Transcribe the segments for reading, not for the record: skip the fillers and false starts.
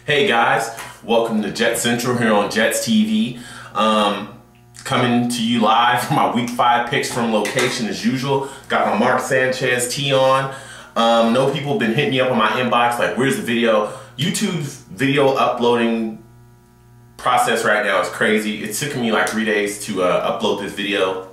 Hey guys, welcome to Jet Central here on Jets TV. Coming to you live from my Week 5 picks from location as usual. Got my Mark Sanchez tee on. Know people have been hitting me up on my inbox like, where's the video? YouTube's video uploading process right now is crazy. It took me like 3 days to upload this video,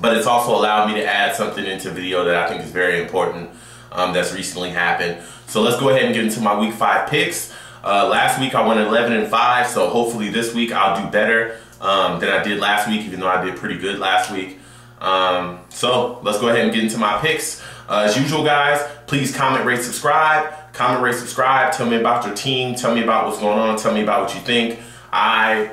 but it's also allowed me to add something into video that I think is very important that's recently happened. So let's go ahead and get into my Week 5 picks. Last week I went 11-5, so hopefully this week I'll do better than I did last week, even though I did pretty good last week. So let's go ahead and get into my picks. As usual, guys, please comment, rate, subscribe. Comment, rate, subscribe. Tell me about your team. Tell me about what's going on. Tell me about what you think. I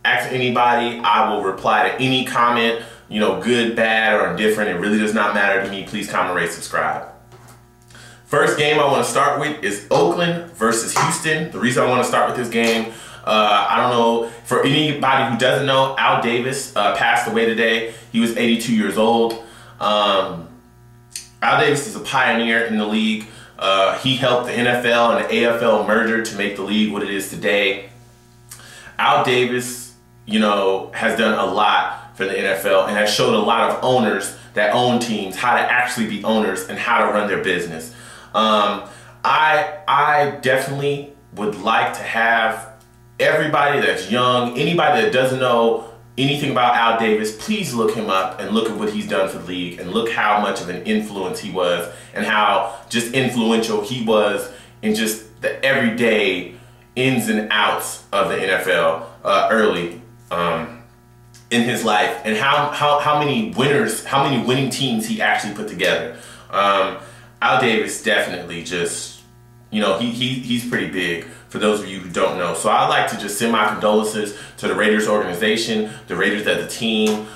ask anybody. I will reply to any comment, you know, good, bad, or indifferent. It really does not matter to me. Please comment, rate, subscribe. First game I want to start with is Oakland versus Houston. The reason I want to start with this game, I don't know, for anybody who doesn't know, Al Davis passed away today. He was 82 years old. Al Davis is a pioneer in the league. He helped the NFL and the AFL merger to make the league what it is today. Al Davis, you know, has done a lot for the NFL and has showed a lot of owners that own teams how to actually be owners and how to run their business. I definitely would like to have everybody that's young, anybody that doesn't know anything about Al Davis, please look him up and look at what he's done for the league and look how much of an influence he was and how just influential he was in just the everyday ins and outs of the NFL early in his life, and how many winners, how many winning teams he actually put together. Al Davis definitely just, you know, he's pretty big for those of you who don't know. So I'd like to just send my condolences to the Raiders organization, the Raiders as a team,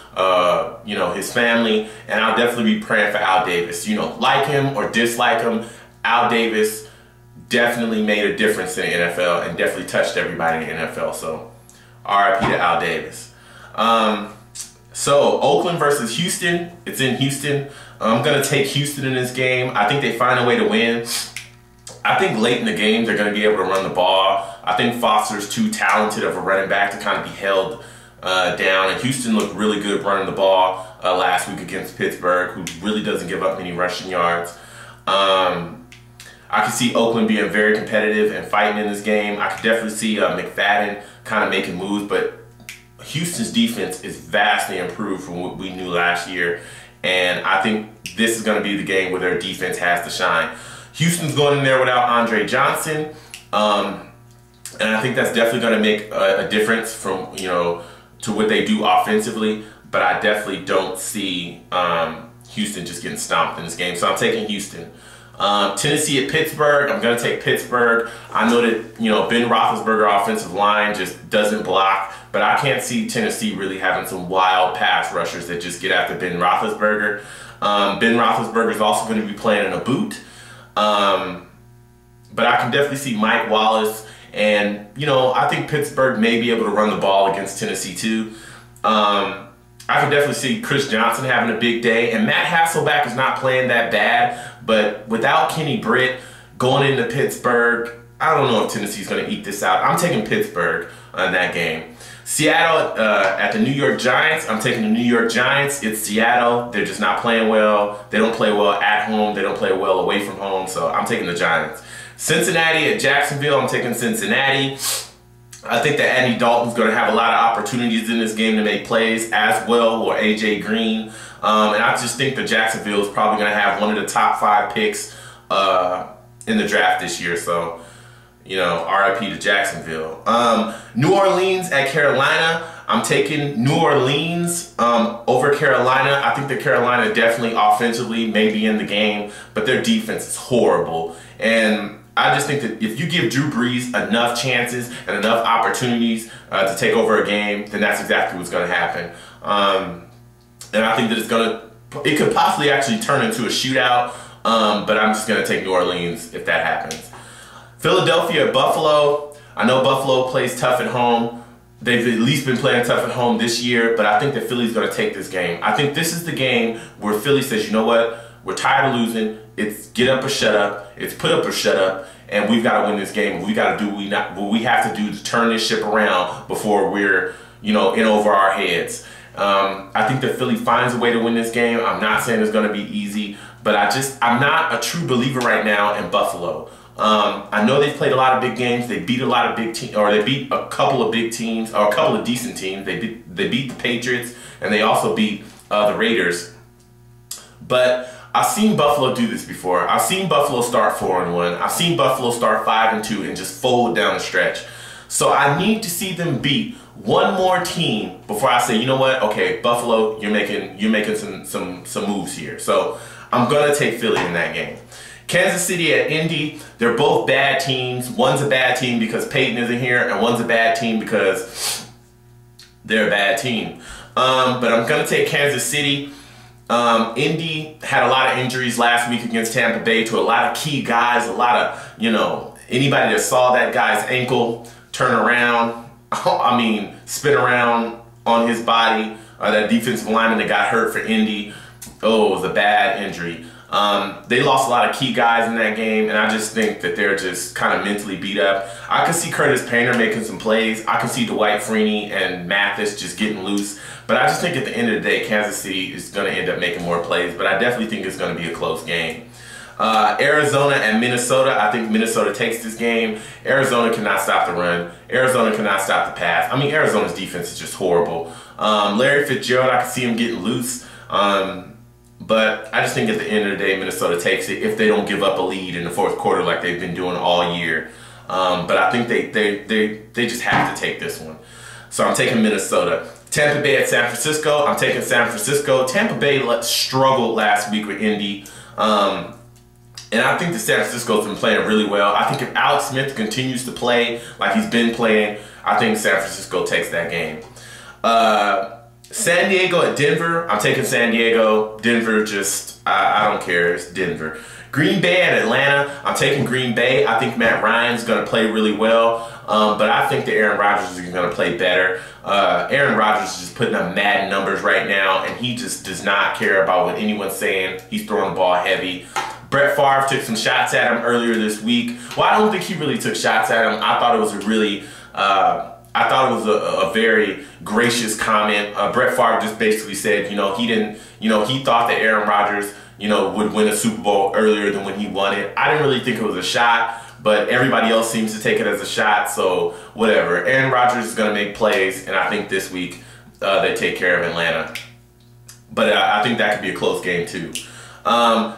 you know, his family, and I'll definitely be praying for Al Davis. You know, like him or dislike him, Al Davis definitely made a difference in the NFL and definitely touched everybody in the NFL. So RIP to Al Davis. So Oakland versus Houston. It's in Houston. I'm going to take Houston in this game. I think they find a way to win. I think late in the game they're going to be able to run the ball. I think Foster's too talented of a running back to kind of be held down. And Houston looked really good running the ball last week against Pittsburgh, who really doesn't give up many rushing yards. I could see Oakland being very competitive and fighting in this game. I could definitely see McFadden kind of making moves, but Houston's defense is vastly improved from what we knew last year. And I think this is going to be the game where their defense has to shine. Houston's going in there without Andre Johnson. And I think that's definitely going to make a difference from, you know, to what they do offensively. But I definitely don't see Houston just getting stomped in this game. So I'm taking Houston. Tennessee at Pittsburgh. I'm going to take Pittsburgh. I know that, you know, Ben Roethlisberger offensive line just doesn't block, but I can't see Tennessee really having some wild pass rushers that just get after Ben Roethlisberger. Ben Roethlisberger is also going to be playing in a boot. But I can definitely see Mike Wallace, and, you know, I think Pittsburgh may be able to run the ball against Tennessee too. I can definitely see Chris Johnson having a big day, and Matt Hasselbeck is not playing that bad, but without Kenny Britt going into Pittsburgh, I don't know if Tennessee's going to eat this out. I'm taking Pittsburgh in that game. Seattle at the New York Giants. I'm taking the New York Giants. It's Seattle. They're just not playing well. They don't play well at home. They don't play well away from home, so I'm taking the Giants. Cincinnati at Jacksonville. I'm taking Cincinnati. I think that Andy Dalton's going to have a lot of opportunities in this game to make plays, as well, or A.J. Green. And I just think that Jacksonville is probably going to have one of the top 5 picks in the draft this year. So, you know, RIP to Jacksonville. New Orleans at Carolina. I'm taking New Orleans over Carolina. I think that Carolina definitely offensively may be in the game, but their defense is horrible. And I just think that if you give Drew Brees enough chances and enough opportunities to take over a game, then that's exactly what's going to happen. And I think that it could possibly actually turn into a shootout, but I'm just going to take New Orleans if that happens. Philadelphia at Buffalo. I know Buffalo plays tough at home. They've at least been playing tough at home this year, but I think that Philly's going to take this game. I think this is the game where Philly says, you know what, we're tired of losing. It's get up or shut up. It's put up or shut up. and we've got to win this game. We got to do what we have to do to turn this ship around before we're, in over our heads. I think that Philly finds a way to win this game. I'm not saying it's going to be easy, but I'm not a true believer right now in Buffalo. I know they've played a lot of big games. They beat a lot of big teams, or they beat a couple of big teams, or a couple of decent teams. They beat the Patriots, and they also beat the Raiders. But I've seen Buffalo do this before. I've seen Buffalo start 4-1. I've seen Buffalo start 5-2 and just fold down the stretch. So I need to see them beat one more team before I say, you know what? Okay, Buffalo, you're making some moves here. So I'm gonna take Philly in that game. Kansas City at Indy, they're both bad teams. One's a bad team because Peyton isn't here, and one's a bad team because they're a bad team. But I'm gonna take Kansas City. Indy had a lot of injuries last week against Tampa Bay to a lot of key guys, a lot of, anybody that saw that guy's ankle turn around, spin around on his body, that defensive lineman that got hurt for Indy, it was a bad injury. They lost a lot of key guys in that game, and I just think that they're just kind of mentally beat up. I can see Curtis Painter making some plays. I can see Dwight Freeney and Mathis just getting loose. But I just think at the end of the day, Kansas City is going to end up making more plays. But I definitely think it's going to be a close game. Arizona and Minnesota, I think Minnesota takes this game. Arizona cannot stop the run. Arizona cannot stop the pass. Arizona's defense is just horrible. Larry Fitzgerald, I can see him getting loose. But I just think at the end of the day, Minnesota takes it if they don't give up a lead in the fourth quarter like they've been doing all year. But I think they just have to take this one. So I'm taking Minnesota. Tampa Bay at San Francisco, I'm taking San Francisco. Tampa Bay struggled last week with Indy. And I think that San Francisco's been playing really well. I think if Alex Smith continues to play like he's been playing, I think San Francisco takes that game. San Diego at Denver, I'm taking San Diego. Denver I don't care, it's Denver. Green Bay at Atlanta, I'm taking Green Bay. I think Matt Ryan's going to play really well, but I think that Aaron Rodgers is going to play better. Aaron Rodgers is just putting up mad numbers right now, and he just does not care about what anyone's saying. He's throwing the ball heavy. Brett Favre took some shots at him earlier this week. Well, I don't think he really took shots at him. I thought it was a very gracious comment. Brett Favre just basically said, he thought that Aaron Rodgers, would win a Super Bowl earlier than when he won it. I didn't really think it was a shot, but everybody else seems to take it as a shot, so whatever. Aaron Rodgers is going to make plays, and I think this week they take care of Atlanta. But I think that could be a close game too.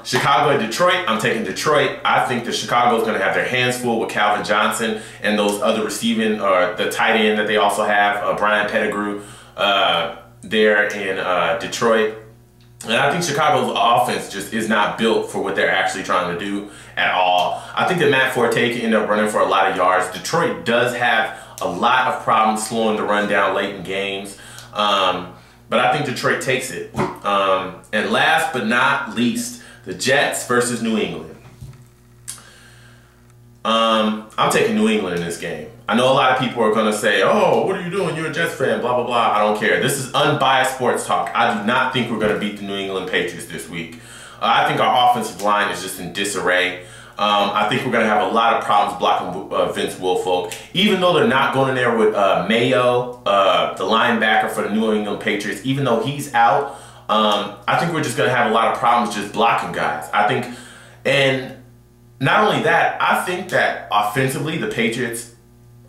Chicago at Detroit, I'm taking Detroit. I think that Chicago is going to have their hands full with Calvin Johnson and those other receiving, or the tight end that they also have, Brian Pettigrew, there in Detroit. And I think Chicago's offense just is not built for what they're actually trying to do at all. I think that Matt Forte can end up running for a lot of yards. Detroit does have a lot of problems slowing the run down late in games. But I think Detroit takes it. And last but not least, the Jets versus New England. I'm taking New England in this game. I know a lot of people are going to say, oh, what are you doing? You're a Jets fan, blah, blah, blah. I don't care. This is unbiased sports talk. I do not think we're going to beat the New England Patriots this week. I think our offensive line is just in disarray. I think we're going to have a lot of problems blocking Vince Wilfork. Even though they're not going in there with Mayo, the linebacker for the New England Patriots, even though he's out, I think we're just going to have a lot of problems just blocking guys. And not only that, I think that offensively the Patriots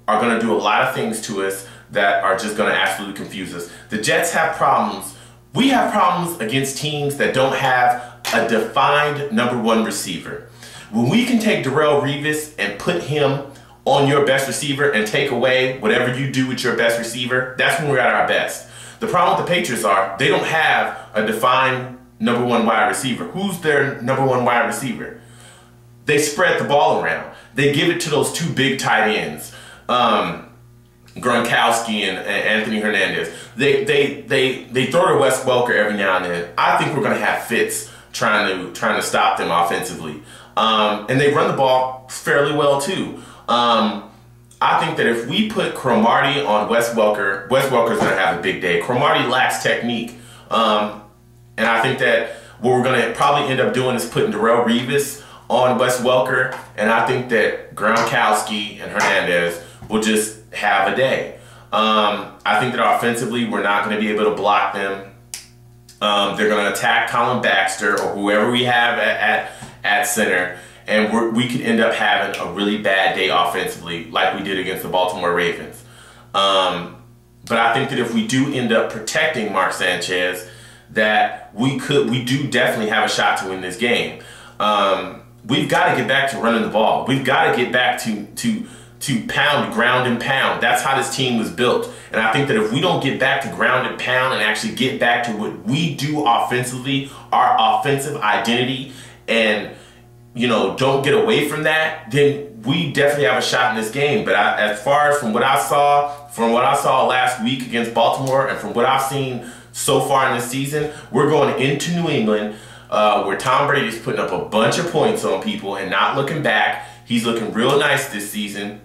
are going to do a lot of things to us that are just going to absolutely confuse us. The Jets have problems. We have problems against teams that don't have a defined #1 receiver. When we can take Darrelle Revis and put him on your best receiver and take away whatever you do with your best receiver, that's when we're at our best. The problem with the Patriots are they don't have a defined #1 wide receiver. Who's their #1 wide receiver? They spread the ball around. They give it to those two big tight ends, Gronkowski and Anthony Hernandez. They throw to Wes Welker every now and then. I think we're going to have fits trying to stop them offensively. And they run the ball fairly well too. I think that if we put Cromartie on Wes Welker's going to have a big day. Cromartie lacks technique. And I think that what we're going to probably end up doing is putting Darrelle Revis on Wes Welker, and I think that Gronkowski and Hernandez will just have a day. I think that offensively, we're not going to be able to block them. They're going to attack Colin Baxter or whoever we have at center, and we could end up having a really bad day offensively like we did against the Baltimore Ravens. But I think that if we do end up protecting Mark Sanchez, that we do definitely have a shot to win this game. We've got to get back to running the ball. We've got to get back to pound, ground and pound. That's how this team was built. And I think that if we don't get back to ground and pound and actually get back to what we do offensively, our offensive identity, and don't get away from that, then we definitely have a shot in this game. But as far as from what I saw last week against Baltimore, and from what I've seen so far in this season, we're going into New England where Tom Brady is putting up a bunch of points on people and not looking back. He's looking real nice this season.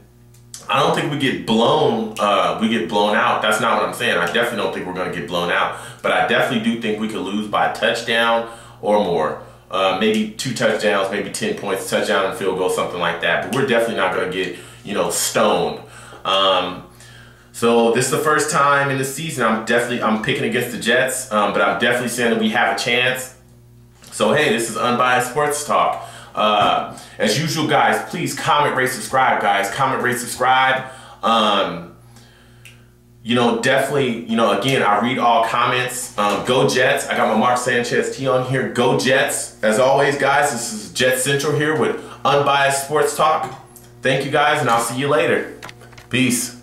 I don't think we get blown out. That's not what I'm saying. I definitely don't think we're going to get blown out. But I definitely do think we could lose by a touchdown or more. Maybe 2 touchdowns, maybe 10 points, touchdown and field goal, something like that. But we're definitely not going to get, stoned. So this is the first time in the season I'm picking against the Jets, but I'm definitely saying that we have a chance. So hey, this is Unbiased Sports Talk. As usual, guys, please comment, rate, subscribe, guys. Comment, rate, subscribe. Definitely, again, I read all comments. Go Jets. I got my Mark Sanchez tee on here. Go Jets. As always, guys, this is Jet Central here with Unbiased Sports Talk. Thank you, guys, and I'll see you later. Peace.